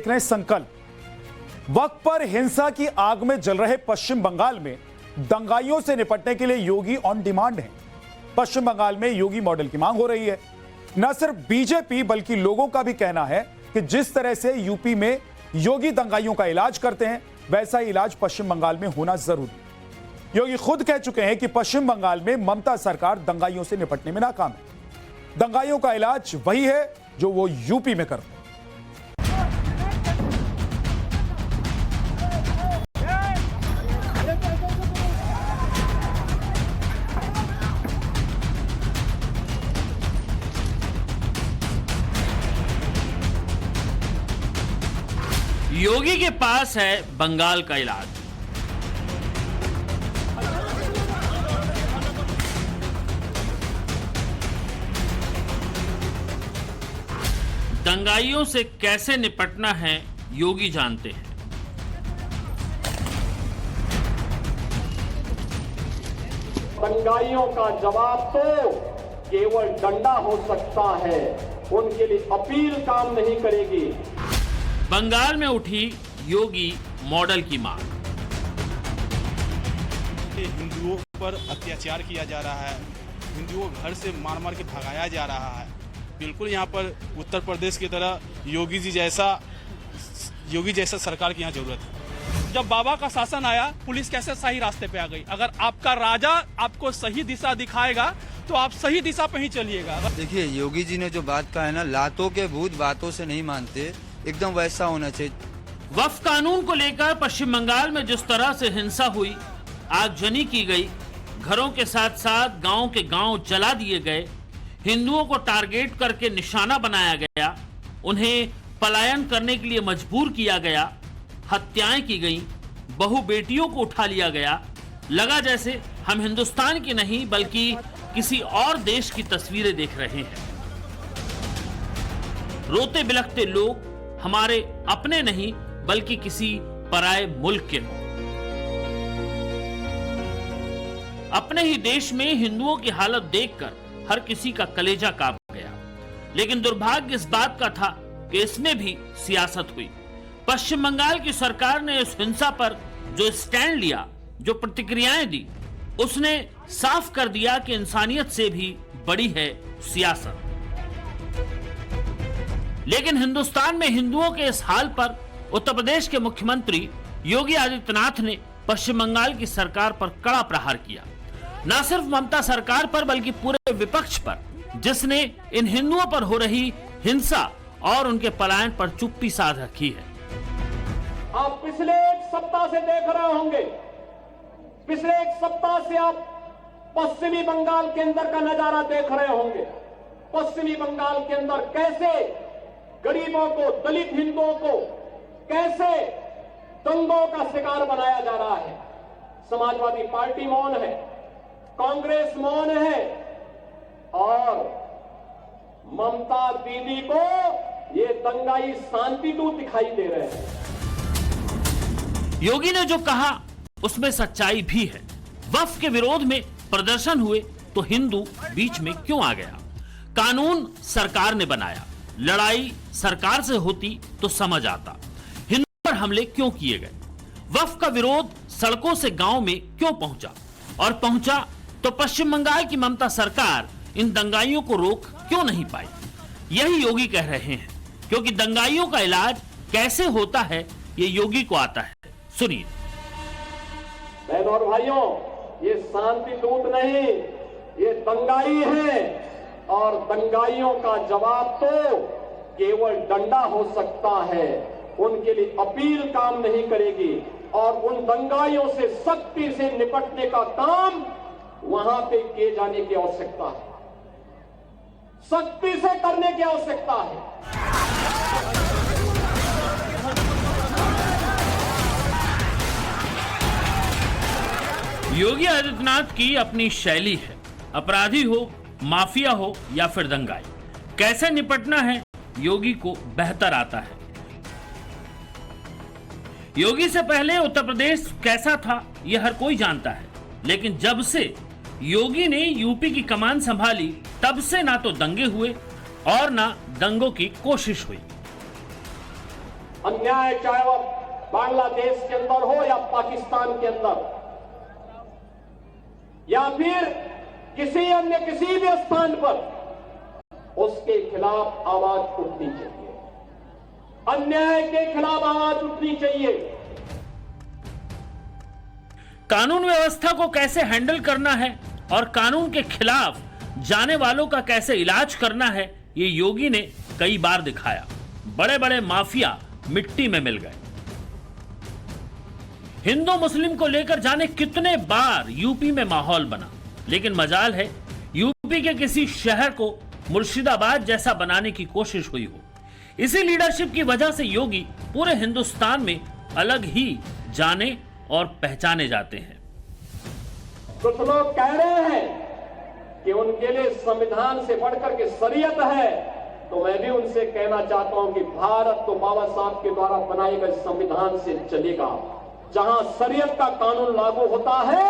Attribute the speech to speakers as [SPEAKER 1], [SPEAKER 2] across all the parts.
[SPEAKER 1] देख रहे हैं संकल्प। वक्त पर हिंसा की आग में जल रहे पश्चिम बंगाल में दंगाइयों से निपटने के लिए योगी ऑन डिमांड है। पश्चिम बंगाल में योगी मॉडल की मांग हो रही है। न सिर्फ बीजेपी बल्कि लोगों का भी कहना है कि जिस तरह से यूपी में योगी दंगाइयों का इलाज करते हैं वैसा इलाज पश्चिम बंगाल में होना जरूरी। योगी खुद कह चुके हैं कि पश्चिम बंगाल में ममता सरकार दंगाइयों से निपटने में नाकाम है। दंगाइयों का इलाज वही है जो वो यूपी में करते हैं।
[SPEAKER 2] योगी के पास है बंगाल का इलाज। दंगाइयों से कैसे निपटना है योगी जानते हैं।
[SPEAKER 3] दंगाइयों का जवाब तो केवल डंडा हो सकता है, उनके लिए अपील काम नहीं करेगी।
[SPEAKER 2] बंगाल में उठी योगी मॉडल की मांग।
[SPEAKER 4] हिंदुओं पर अत्याचार किया जा रहा है, हिंदुओं घर से मार मार के भगाया जा रहा है। बिल्कुल यहाँ पर उत्तर प्रदेश की तरह योगी जैसा सरकार की यहाँ जरूरत है।
[SPEAKER 5] जब बाबा का शासन आया, पुलिस कैसे सही रास्ते पे आ गई। अगर आपका राजा आपको सही दिशा दिखाएगा तो आप सही दिशा पे ही चलिएगा।
[SPEAKER 6] देखिए, योगी जी ने जो बात कहा है ना, लातों के भूत बातों से नहीं मानते, एकदम वैसा होना चाहिए।
[SPEAKER 2] वक्फ कानून को लेकर पश्चिम बंगाल में जिस तरह से हिंसा हुई, आगजनी की गई, घरों के साथ साथ गांव के गांव जला दिए गए, हिंदुओं को टारगेट करके निशाना बनाया गया, उन्हें पलायन करने के लिए मजबूर किया गया, हत्याएं की गई, बहु बेटियों को उठा लिया गया। लगा जैसे हम हिंदुस्तान की नहीं बल्कि किसी और देश की तस्वीरें देख रहे हैं। रोते बिलखते लोग हमारे अपने नहीं बल्कि किसी पराये मुल्क के लोग। अपने ही देश में हिंदुओं की हालत देखकर हर किसी का कलेजा कांप गया। लेकिन दुर्भाग्य इस बात का था कि इसमें भी सियासत हुई। पश्चिम बंगाल की सरकार ने इस हिंसा पर जो स्टैंड लिया, जो प्रतिक्रियाएं दी, उसने साफ कर दिया कि इंसानियत से भी बड़ी है सियासत। लेकिन हिंदुस्तान में हिंदुओं के इस हाल पर उत्तर प्रदेश के मुख्यमंत्री योगी आदित्यनाथ ने पश्चिम बंगाल की सरकार पर कड़ा प्रहार किया। न सिर्फ ममता सरकार पर बल्कि पूरे विपक्ष पर, जिसने इन हिंदुओं पर हो रही हिंसा और उनके पलायन पर चुप्पी साध रखी है।
[SPEAKER 3] आप पिछले एक सप्ताह से देख रहे होंगे, पिछले एक सप्ताह से आप पश्चिमी बंगाल के अंदर का नजारा देख रहे होंगे। पश्चिमी बंगाल के अंदर कैसे गरीबों को, दलित हिंदुओं को कैसे दंगों का शिकार बनाया जा रहा है। समाजवादी पार्टी मौन है, कांग्रेस मौन है और ममता दीदी को ये दंगाई शांति दूत दिखाई दे रहे हैं।
[SPEAKER 2] योगी ने जो कहा उसमें सच्चाई भी है। वक्फ के विरोध में प्रदर्शन हुए तो हिंदू बीच में क्यों आ गया? कानून सरकार ने बनाया, लड़ाई सरकार से होती तो समझ आता। हिंदू पर हमले क्यों किए गए? वक्फ का विरोध सड़कों से गांव में क्यों पहुंचा? और पहुंचा तो पश्चिम बंगाल की ममता सरकार इन दंगाइयों को रोक क्यों नहीं पाई? यही योगी कह रहे हैं, क्योंकि दंगाइयों का इलाज कैसे होता है ये योगी को आता है। सुनिए।
[SPEAKER 3] बहनों और भाइयों, ये शांति दूत नहीं, ये दंगाई है और दंगाइयों का जवाब तो केवल डंडा हो सकता है, उनके लिए अपील काम नहीं करेगी। और उन दंगाइयों से सख्ती से निपटने का काम वहां पे किए जाने की आवश्यकता है, सख्ती से करने की आवश्यकता है।
[SPEAKER 2] योगी आदित्यनाथ की अपनी शैली है। अपराधी हो, माफिया हो या फिर दंगाई, कैसे निपटना है योगी को बेहतर आता है। योगी से पहले उत्तर प्रदेश कैसा था यह हर कोई जानता है, लेकिन जब से योगी ने यूपी की कमान संभाली तब से ना तो दंगे हुए और ना दंगों की कोशिश हुई।
[SPEAKER 3] अन्याय चाहे वह बांग्लादेश के अंदर हो या पाकिस्तान के अंदर या फिर किसी भी स्थान पर, उसके खिलाफ आवाज उठनी चाहिए, अन्याय के खिलाफ आवाज उठनी चाहिए।
[SPEAKER 2] कानून व्यवस्था को कैसे हैंडल करना है और कानून के खिलाफ जाने वालों का कैसे इलाज करना है, ये योगी ने कई बार दिखाया। बड़े बड़े माफिया मिट्टी में मिल गए। हिंदू मुस्लिम को लेकर जाने कितने बार यूपी में माहौल बना, लेकिन मजाल है यूपी के किसी शहर को मुर्शिदाबाद जैसा बनाने की कोशिश हुई हो। इसी लीडरशिप की वजह से योगी पूरे हिंदुस्तान में अलग ही जाने और पहचाने जाते हैं।
[SPEAKER 3] कुछ लोग कह रहे हैं कि उनके लिए संविधान से बढ़कर के शरीयत है, तो मैं भी उनसे कहना चाहता हूं कि भारत तो बाबा साहब के द्वारा बनाए गए संविधान से चलेगा। जहां शरीयत का कानून लागू होता है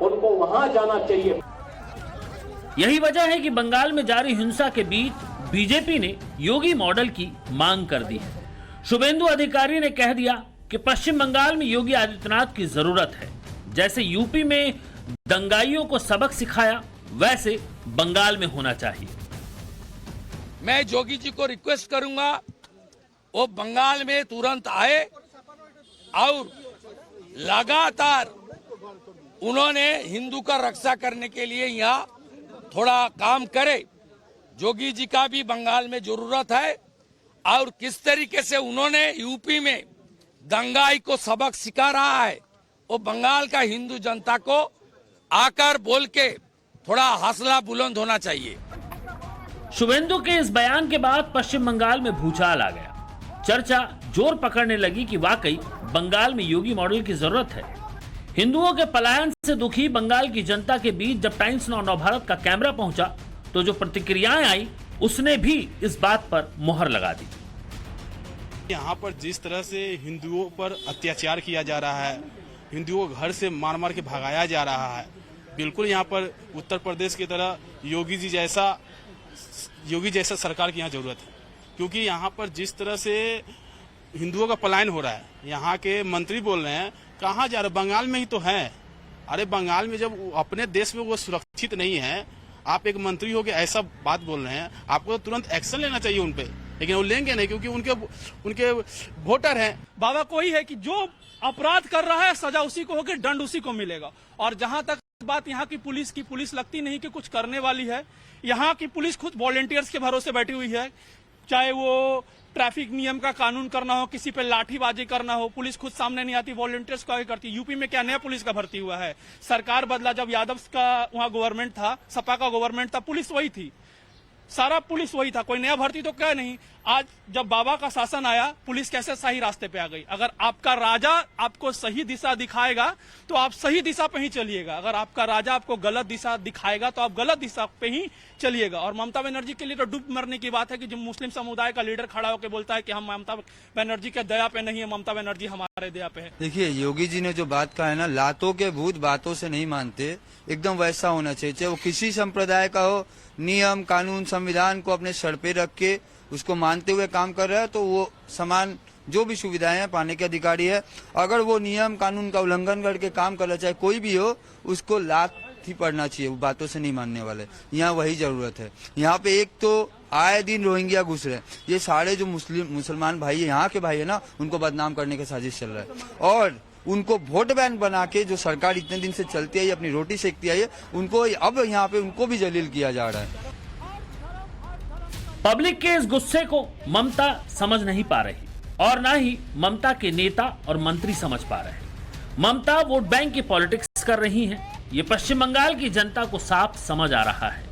[SPEAKER 3] उनको वहां जाना चाहिए।
[SPEAKER 2] यही वजह है कि बंगाल में जारी हिंसा के बीच बीजेपी ने योगी मॉडल की मांग कर दी है। शुभेंदु अधिकारी ने कह दिया कि पश्चिम बंगाल में योगी आदित्यनाथ की जरूरत है। जैसे यूपी में दंगाइयों को सबक सिखाया, वैसे बंगाल में होना चाहिए।
[SPEAKER 7] मैं योगी जी को रिक्वेस्ट करूंगा वो बंगाल में तुरंत आए और लगातार उन्होंने हिंदू का रक्षा करने के लिए यहाँ थोड़ा काम करे। योगी जी का भी बंगाल में जरूरत है और किस तरीके से उन्होंने यूपी में दंगाई को सबक सिखा रहा है, वो बंगाल का हिंदू जनता को आकर बोल के थोड़ा हौसला बुलंद होना चाहिए।
[SPEAKER 2] शुभेंदु के इस बयान के बाद पश्चिम बंगाल में भूचाल आ गया। चर्चा जोर पकड़ने लगी कि वाकई बंगाल में योगी मॉडल की जरूरत है। हिंदुओं के पलायन से दुखी बंगाल की जनता के बीच जब टाइम्स नाउ नवभारत का कैमरा पहुंचा तो जो प्रतिक्रियाएं आई उसने भी इस बात पर मुहर लगा दी।
[SPEAKER 4] यहाँ पर जिस तरह से हिंदुओं पर अत्याचार किया जा रहा है, हिंदुओं को घर से मार मार के भगाया जा रहा है, बिल्कुल यहाँ पर उत्तर प्रदेश की तरह योगी जैसा सरकार की यहाँ जरूरत है। क्योंकि यहाँ पर जिस तरह से हिंदुओं का पलायन हो रहा है, यहाँ के मंत्री बोल रहे हैं कहाँ जा रहे, बंगाल में ही तो है। अरे बंगाल में जब अपने देश में वो सुरक्षित नहीं है, आप एक मंत्री हो के ऐसा बात बोल रहे हैं, आपको तो तुरंत एक्शन लेना चाहिए उन पे, लेकिन वो लेंगे नहीं क्योंकि उनके वोटर हैं।
[SPEAKER 5] बाबा कोई है कि जो अपराध कर रहा है सजा उसी को होगी, दंड उसी को मिलेगा। और जहां तक बात यहाँ की पुलिस लगती नहीं कि कुछ करने वाली है। यहाँ की पुलिस खुद वॉलंटियर्स के भरोसे बैठी हुई है। चाहे वो ट्रैफिक नियम का कानून करना हो, किसी पे लाठीबाजी करना हो, पुलिस खुद सामने नहीं आती, वॉलंटियर्स को आगे करती। यूपी में क्या नया पुलिस का भर्ती हुआ है? सरकार बदला, जब यादव का वहां गवर्नमेंट था, सपा का गवर्नमेंट था, पुलिस वही थी, सारा पुलिस वही था, कोई नया भर्ती तो क्या नहीं। आज जब बाबा का शासन आया, पुलिस कैसे सही रास्ते पे आ गई। अगर आपका राजा आपको सही दिशा दिखाएगा तो आप सही दिशा पे ही चलिएगा। अगर आपका राजा आपको गलत दिशा दिखाएगा तो आप गलत दिशा पे ही चलिएगा। और ममता बनर्जी के लिए तो डूब मरने की बात है कि जो मुस्लिम समुदाय का लीडर खड़ा होकर बोलता है कि हम ममता बनर्जी के दया पे नहीं है, ममता बनर्जी हमारे दया पे है।
[SPEAKER 6] देखिए, योगी जी ने जो बात कहा है ना, लातों के भूत बातों से नहीं मानते, एकदम वैसा होना चाहिए। चाहे वो किसी संप्रदाय का हो, नियम कानून संविधान को अपने सर पे रख के उसको मानते हुए काम कर रहा है तो वो समान जो भी सुविधाएं हैं पाने के अधिकारी है। अगर वो नियम कानून का उल्लंघन करके काम कर रहा, चाहे कोई भी हो, उसको लात ही पड़ना चाहिए। वो बातों से नहीं मानने वाले, यहाँ वही जरूरत है। यहाँ पे एक तो आए दिन रोहिंग्या घुस रहे हैं, ये सारे जो मुसलमान भाई यहाँ के भाई है ना, उनको बदनाम करने का साजिश चल रहा है। और उनको वोट बैंक बना के जो सरकार इतने दिन से चलती आई, अपनी रोटी सेकती आई है, उनको अब यहाँ पे उनको भी जलील किया जा रहा है।
[SPEAKER 2] पब्लिक के इस गुस्से को ममता समझ नहीं पा रही और ना ही ममता के नेता और मंत्री समझ पा रहे हैं। ममता वोट बैंक की पॉलिटिक्स कर रही हैं, ये पश्चिम बंगाल की जनता को साफ समझ आ रहा है।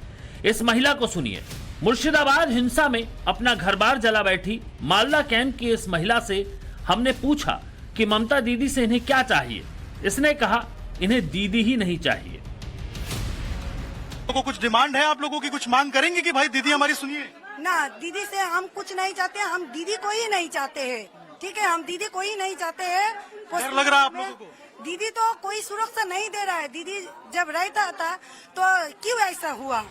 [SPEAKER 2] इस महिला को सुनिए। मुर्शिदाबाद हिंसा में अपना घर बार जला बैठी मालदा कैंप की इस महिला से हमने पूछा कि ममता दीदी से इन्हें क्या चाहिए। इसने कहा इन्हें दीदी ही नहीं चाहिए।
[SPEAKER 8] को कुछ डिमांड है, आप लोगों की कुछ मांग करेंगे कि भाई दीदी हमारी सुनिए?
[SPEAKER 9] ना, दीदी से हम कुछ नहीं चाहते, हम दीदी को ही नहीं चाहते हैं। ठीक है, हम दीदी को ही नहीं चाहते हैं।
[SPEAKER 8] डर लग रहा है आप लोगों को?
[SPEAKER 9] दीदी तो कोई सुरक्षा नहीं दे रहा है। दीदी जब रहता था तो क्यों ऐसा हुआ?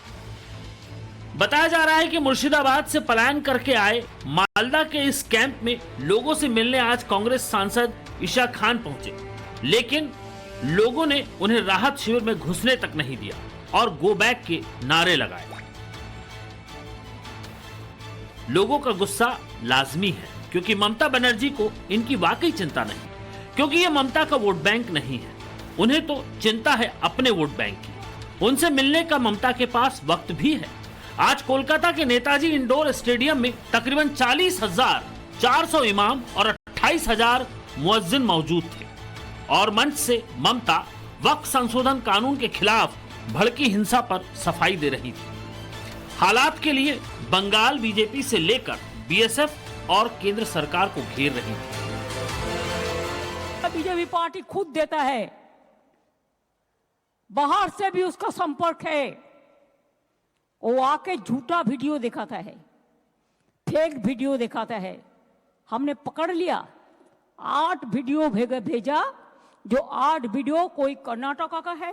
[SPEAKER 2] बताया जा रहा है कि मुर्शिदाबाद से पलायन करके आए मालदा के इस कैंप में लोगों से मिलने आज कांग्रेस सांसद ईशा खान पहुंचे, लेकिन लोगों ने उन्हें राहत शिविर में घुसने तक नहीं दिया और गो बैक के नारे लगाए। लोगों का गुस्सा लाजमी है क्योंकि ममता बनर्जी को इनकी वाकई चिंता नहीं, क्योंकि ये ममता का वोट बैंक नहीं है। उन्हें तो चिंता है अपने वोट बैंक की। उनसे मिलने का ममता के पास वक्त भी है। आज कोलकाता के नेताजी इंडोर स्टेडियम में तकरीबन 40,400 इमाम और 28,000 मुअज्जिन मौजूद थे और मंच से ममता वक्फ संशोधन कानून के खिलाफ भड़की हिंसा पर सफाई दे रही थी। हालात के लिए बंगाल बीजेपी से लेकर बीएसएफ और केंद्र सरकार को घेर रही थी।
[SPEAKER 10] बीजेपी पार्टी खुद देता है, बाहर से भी उसका संपर्क है। वो आके झूठा वीडियो दिखाता है, फेक वीडियो दिखाता है। हमने पकड़ लिया, 8 वीडियो भेजा, जो 8 वीडियो कोई कर्नाटका का है,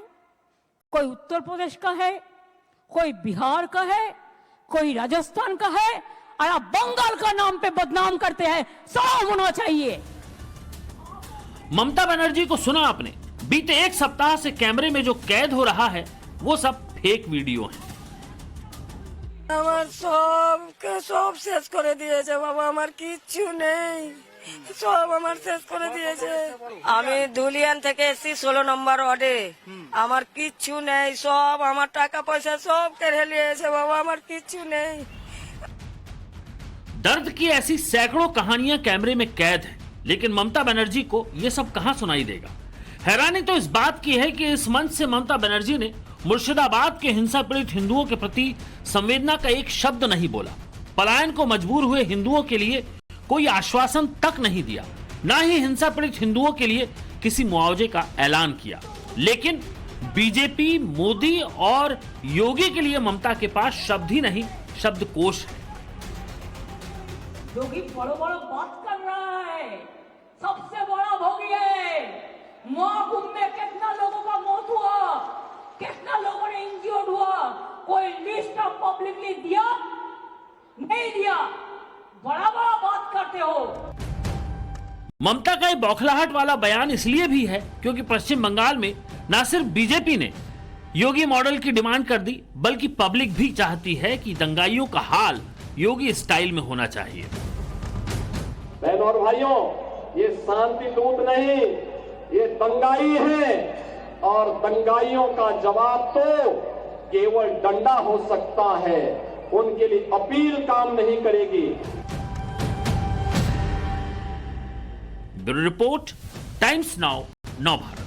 [SPEAKER 10] कोई उत्तर प्रदेश का है, कोई बिहार का है, कोई राजस्थान का है, और आप बंगाल का नाम पे बदनाम करते हैं। साफ होना चाहिए।
[SPEAKER 2] ममता बनर्जी को सुना आपने? बीते 1 सप्ताह से कैमरे में जो कैद हो रहा है वो सब फेक वीडियो है।
[SPEAKER 9] আমার সব শেষ করে দিয়েছে বাবা, আমার কিচ্ছু নেই, সব আমার শেষ করে দিয়েছে। আমি ধুলিয়ান থেকে এসেছি 16 নম্বর ওয়ার্ডে, আমার কিচ্ছু নেই, সব আমার টাকা পয়সা সব কেড়ে নিয়েছে বাবা, আমার কিচ্ছু নেই।
[SPEAKER 2] दर्द की ऐसी सैकड़ों कहानियां कैमरे में कैद हैं, लेकिन ममता बनर्जी को यह सब कहां सुनाई देगा। हैरानी तो इस बात की है कि इस मंच से ममता बनर्जी ने मुर्शिदाबाद के हिंसा पीड़ित हिंदुओं के प्रति संवेदना का एक शब्द नहीं बोला। पलायन को मजबूर हुए हिंदुओं के लिए कोई आश्वासन तक नहीं दिया, ना ही हिंसा पीड़ित हिंदुओं के लिए किसी मुआवजे का ऐलान किया। लेकिन बीजेपी, मोदी और योगी के लिए ममता के पास शब्द ही नहीं, शब्दकोश है।
[SPEAKER 10] योगी बड़ो बड़ो बात कर रहा है, सबसे बड़ा भोगी है। महाकुंभ में कितना लोगों का मौत हुआ, कितना लोगों ने इंजर्ड हुआ, कोई लिस्ट ऑफ पब्लिकली दिया? नहीं दिया। बड़ा बड़ा बात करते हो।
[SPEAKER 2] ममता का ये बौखलाहट वाला बयान इसलिए भी है क्योंकि पश्चिम बंगाल में न सिर्फ बीजेपी ने योगी मॉडल की डिमांड कर दी, बल्कि पब्लिक भी चाहती है कि दंगाइयों का हाल योगी स्टाइल में होना चाहिए।
[SPEAKER 3] बहनों और भाइयों, ये शांति दूत नहीं, ये दंगाई है और दंगाइयों का जवाब तो केवल डंडा हो सकता है। उनके लिए अपील काम नहीं करेगी।
[SPEAKER 2] ब्यूरो रिपोर्ट, टाइम्स नाउ, नव भारत।